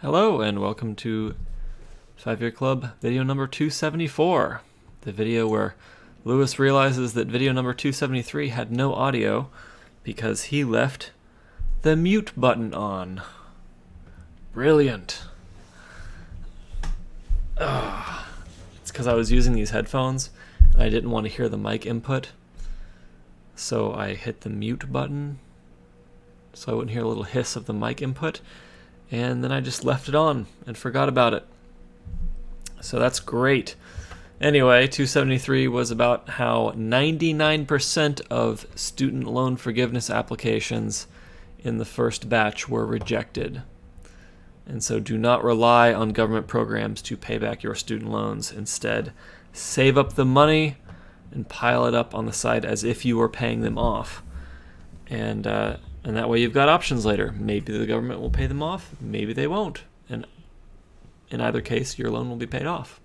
Hello and welcome to 5-Year Club video number 274, the video where Lewis realizes that video number 273 had no audio because he left the mute button on. Brilliant. It's because I was using these headphones and I didn't want to hear the mic input, so I hit the mute button so I wouldn't hear a little hiss of the mic input. And then I just left it on and forgot about it. So that's great. Anyway, 273 was about how 99% of student loan forgiveness applications in the first batch were rejected. And so do not rely on government programs to pay back your student loans. Instead, save up the money and pile it up on the side as if you were paying them off. And that way you've got options later. Maybe the government will pay them off, maybe they won't. And in either case, your loan will be paid off.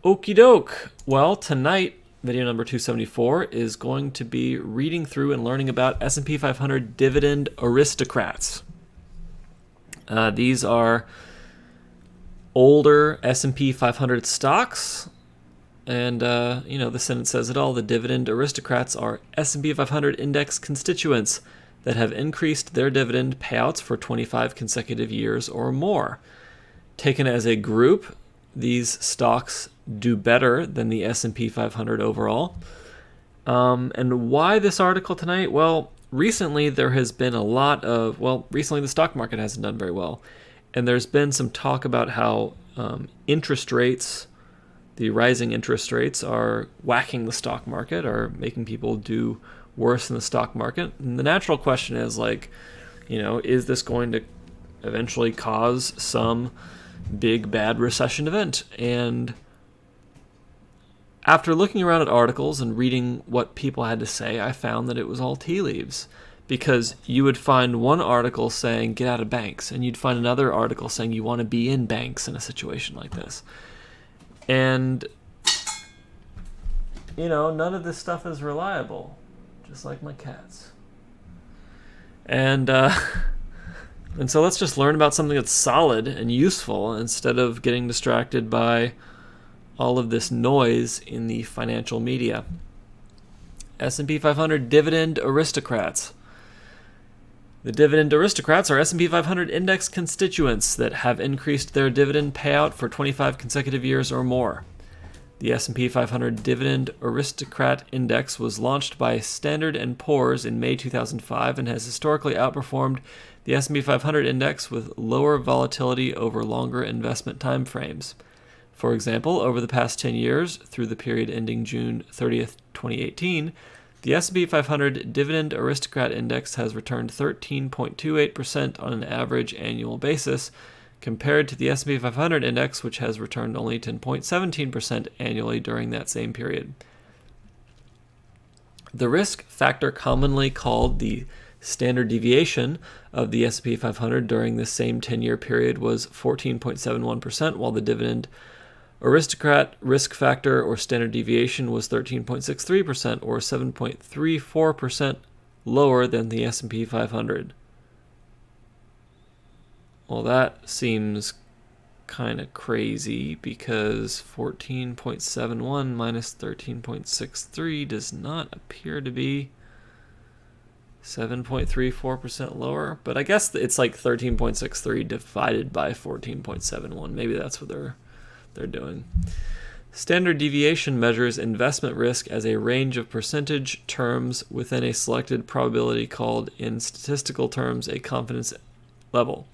Okie doke. Well, tonight, video number 274 is going to be reading through and learning about S&P 500 Dividend Aristocrats. These are older S&P 500 stocks. And, the sentence says it all. The Dividend Aristocrats are S&P 500 index constituents that have increased their dividend payouts for 25 consecutive years or more. Taken as a group, these stocks do better than the S&P 500 overall. And why this article tonight? Well, recently there has been a lot of, recently the stock market hasn't done very well. And there's been some talk about how interest rates, the rising interest rates, are whacking the stock market, are making people do worse in the stock market. And the natural question is is this going to eventually cause some big bad recession event? And after looking around at articles and reading what people had to say, I found that it was all tea leaves. Because you would find one article saying get out of banks, and you'd find another article saying you want to be in banks in a situation like this. And, none of this stuff is reliable, just like my cats. And so let's just learn about something that's solid and useful instead of getting distracted by all of this noise in the financial media. S&P 500 Dividend Aristocrats. The Dividend Aristocrats are S&P 500 index constituents that have increased their dividend payout for 25 consecutive years or more. The S&P 500 Dividend Aristocrat Index was launched by Standard & Poor's in May 2005 and has historically outperformed the S&P 500 index with lower volatility over longer investment time frames. For example, over the past 10 years, through the period ending June 30th, 2018, the S&P 500 Dividend Aristocrat Index has returned 13.28% on an average annual basis, compared to the S&P 500 Index, which has returned only 10.17% annually during that same period. The risk factor commonly called the standard deviation of the S&P 500 during this same 10-year period was 14.71%, while the Dividend Aristocrat risk factor or standard deviation was 13.63%, or 7.34% lower than the S&P 500. Well, that seems kind of crazy because 14.71 minus 13.63 does not appear to be 7.34% lower. But I guess it's like 13.63 divided by 14.71. Maybe that's what they're doing. Standard deviation measures investment risk as a range of percentage terms within a selected probability called, in statistical terms, a confidence level.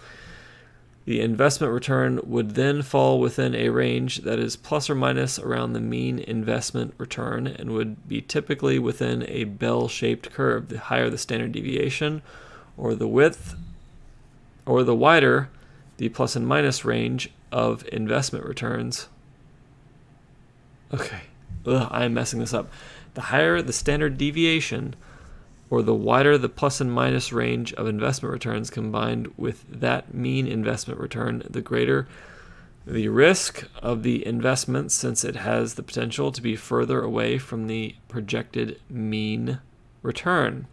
The investment return would then fall within a range that is plus or minus around the mean investment return and would be typically within a bell-shaped curve. The higher the standard deviation, or the width, or the wider the plus and minus range of investment returns. Okay, I'm messing this up. The higher the standard deviation, or the wider the plus and minus range of investment returns combined with that mean investment return, the greater the risk of the investment, since it has the potential to be further away from the projected mean return.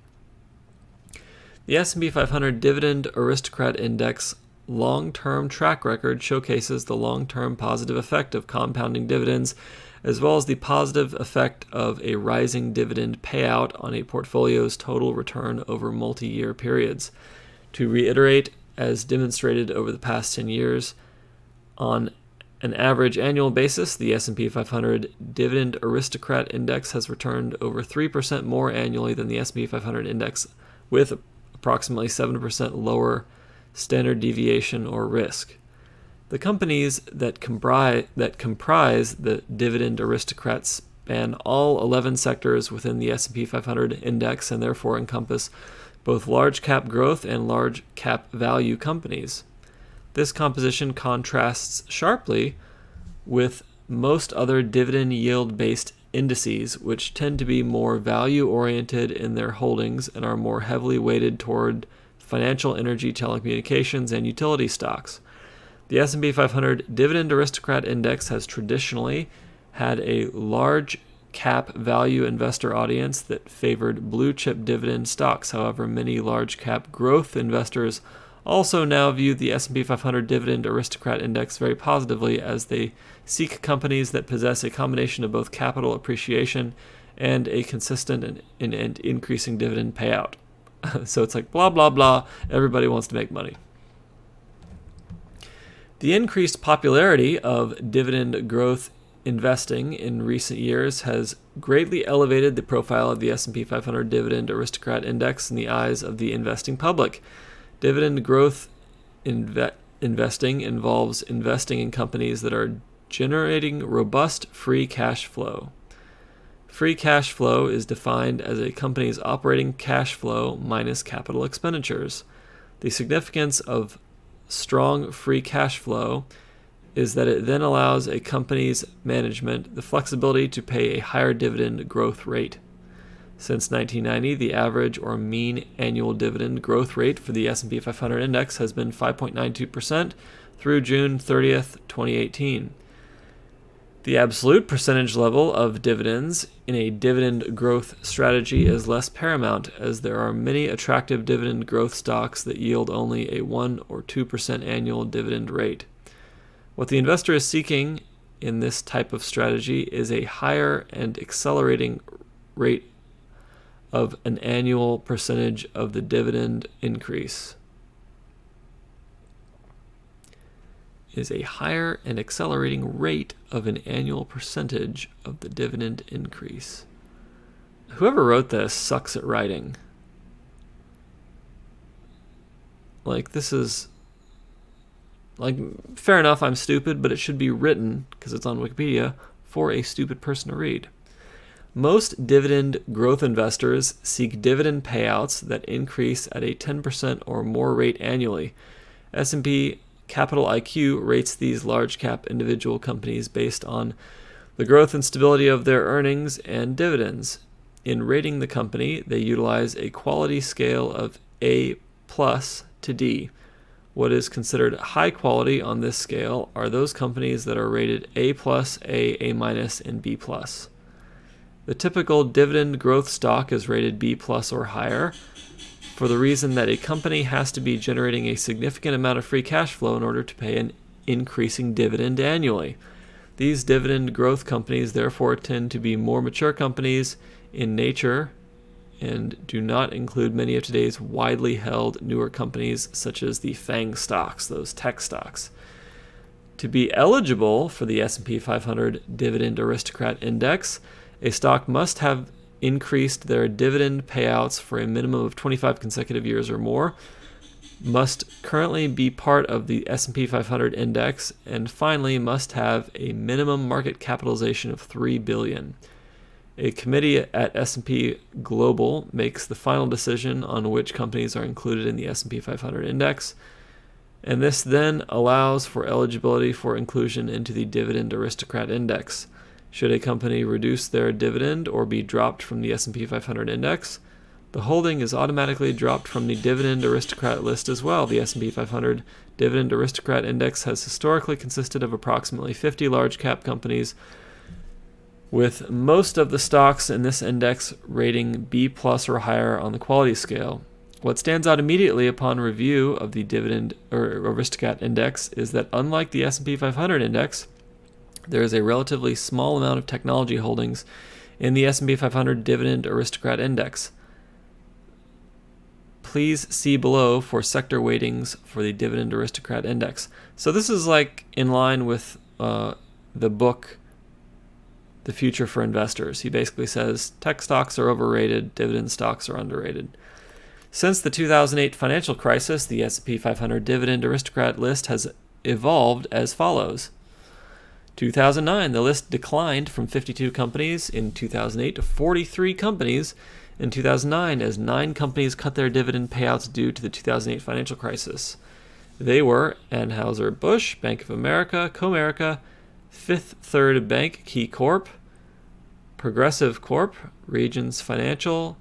The S&P 500 Dividend Aristocrat Index long-term track record showcases the long-term positive effect of compounding dividends, as well as the positive effect of a rising dividend payout on a portfolio's total return over multi-year periods. To reiterate, as demonstrated over the past 10 years, on an average annual basis, the S&P 500 Dividend Aristocrat Index has returned over 3% more annually than the S&P 500 Index, with approximately 7% lower standard deviation or risk. The companies that comprise the Dividend Aristocrats span all 11 sectors within the S&P 500 Index and therefore encompass both large cap growth and large cap value companies. This composition contrasts sharply with most other dividend yield-based indices, which tend to be more value-oriented in their holdings and are more heavily weighted toward financial, energy, telecommunications, and utility stocks. The S&P 500 Dividend Aristocrat Index has traditionally had a large cap value investor audience that favored blue-chip dividend stocks. However, many large cap growth investors also now view the S&P 500 Dividend Aristocrat Index very positively, as they seek companies that possess a combination of both capital appreciation and a consistent and increasing dividend payout. So it's like blah, blah, blah. Everybody wants to make money. The increased popularity of dividend growth investing in recent years has greatly elevated the profile of the S&P 500 Dividend Aristocrat Index in the eyes of the investing public. Dividend growth investing involves investing in companies that are generating robust free cash flow. Free cash flow is defined as a company's operating cash flow minus capital expenditures. The significance of strong free cash flow is that it then allows a company's management the flexibility to pay a higher dividend growth rate. Since 1990, the average or mean annual dividend growth rate for the S&P 500 index has been 5.92% through June 30th, 2018. The absolute percentage level of dividends in a dividend growth strategy is less paramount, as there are many attractive dividend growth stocks that yield only a 1 or 2% annual dividend rate. What the investor is seeking in this type of strategy is a higher and accelerating rate of an annual percentage of the dividend increase. Is a higher and accelerating rate of an annual percentage of the dividend increase. Whoever wrote this sucks at writing. This is fair enough, I'm stupid, but it should be written, because it's on Wikipedia, for a stupid person to read. Most dividend growth investors seek dividend payouts that increase at a 10% or more rate annually. S&P Capital IQ rates these large cap individual companies based on the growth and stability of their earnings and dividends. In rating the company, they utilize a quality scale of A+ to D. What is considered high quality on this scale are those companies that are rated A+, A-, and B+. The typical dividend growth stock is rated B+ or higher, for the reason that a company has to be generating a significant amount of free cash flow in order to pay an increasing dividend annually. These dividend growth companies therefore tend to be more mature companies in nature and do not include many of today's widely held newer companies such as the FANG stocks, those tech stocks. To be eligible for the S&P 500 Dividend Aristocrat Index, a stock must have increased their dividend payouts for a minimum of 25 consecutive years or more, must currently be part of the S&P 500 index, and finally must have a minimum market capitalization of $3 billion. A committee at S&P Global makes the final decision on which companies are included in the S&P 500 index, and this then allows for eligibility for inclusion into the Dividend Aristocrat Index. Should a company reduce their dividend or be dropped from the S&P 500 index, the holding is automatically dropped from the Dividend Aristocrat list as well. The S&P 500 Dividend Aristocrat Index has historically consisted of approximately 50 large cap companies, with most of the stocks in this index rating B+ or higher on the quality scale. What stands out immediately upon review of the Dividend or Aristocrat index is that unlike the S&P 500 index, there is a relatively small amount of technology holdings in the S&P 500 Dividend Aristocrat index. Please see below for sector weightings for the Dividend Aristocrat index. So this is like in line with the book The Future for Investors. He basically says tech stocks are overrated, dividend stocks are underrated. Since the 2008 financial crisis, the S&P 500 Dividend Aristocrat list has evolved as follows. 2009, the list declined from 52 companies in 2008 to 43 companies in 2009 as 9 companies cut their dividend payouts due to the 2008 financial crisis. They were Anheuser-Busch, Bank of America, Comerica, Fifth Third Bank, Key Corp, Progressive Corp, Regions Financial,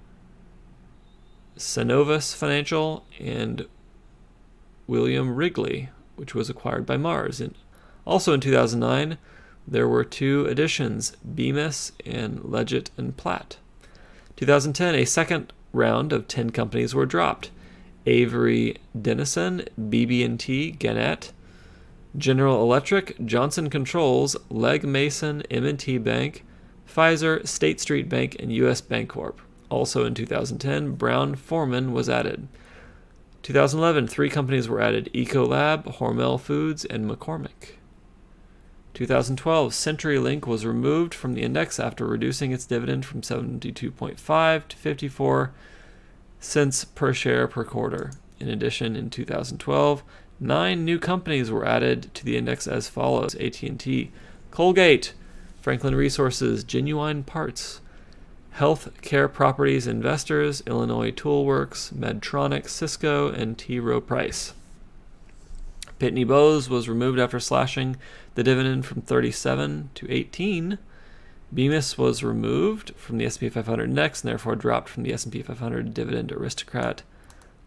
Synovus Financial, and William Wrigley, which was acquired by Mars. And also in 2009, there were 2 additions, Bemis and Leggett and Platt. 2010, a second round of 10 companies were dropped. Avery Dennison, BB&T, Gannett, General Electric, Johnson Controls, Legg Mason, M&T Bank, Pfizer, State Street Bank, and U.S. Bancorp. Also in 2010, Brown-Forman was added. 2011, 3 companies were added, Ecolab, Hormel Foods, and McCormick. 2012, CenturyLink was removed from the index after reducing its dividend from 72.5 to 54 cents per share per quarter. In addition, in 2012, 9 new companies were added to the index as follows: AT&T, Colgate, Franklin Resources, Genuine Parts, Health Care Properties Investors, Illinois Toolworks, Medtronic, Cisco, and T. Rowe Price. Pitney Bowes was removed after slashing the dividend from 37 to 18. Bemis was removed from the S&P 500 index and therefore dropped from the S&P 500 Dividend Aristocrat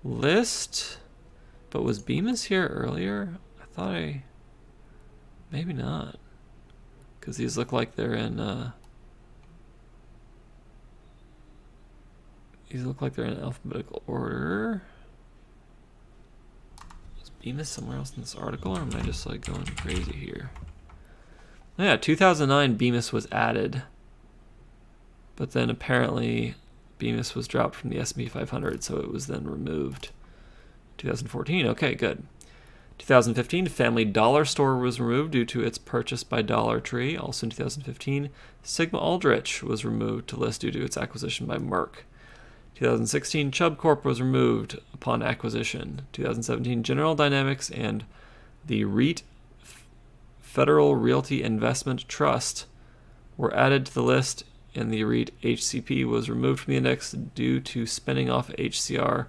list. But was Bemis here earlier? I thought maybe not, because these look like they're in alphabetical order. Bemis somewhere else in this article, or am I just like going crazy here? Yeah, 2009 Bemis was added, but then apparently Bemis was dropped from the S&P 500, so it was then removed. 2014, okay, good. 2015, Family Dollar Store was removed due to its purchase by Dollar Tree. Also in 2015, Sigma Aldrich was removed to list due to its acquisition by Merck. 2016, Chubb Corp was removed upon acquisition. 2017, General Dynamics and the REIT, Federal Realty Investment Trust, were added to the list, and the REIT HCP was removed from the index due to spinning off HCR,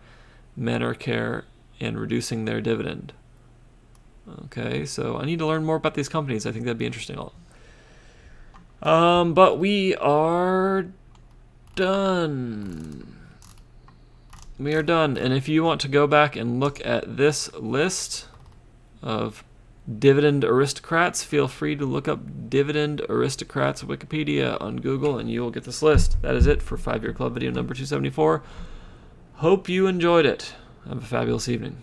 Manor Care, and reducing their dividend. Okay, so I need to learn more about these companies. I think that'd be interesting. But we are done. We are done, and if you want to go back and look at this list of Dividend Aristocrats, feel free to look up Dividend Aristocrats Wikipedia on Google, and you will get this list. That is it for 5 Year Club video number 274. Hope you enjoyed it. Have a fabulous evening.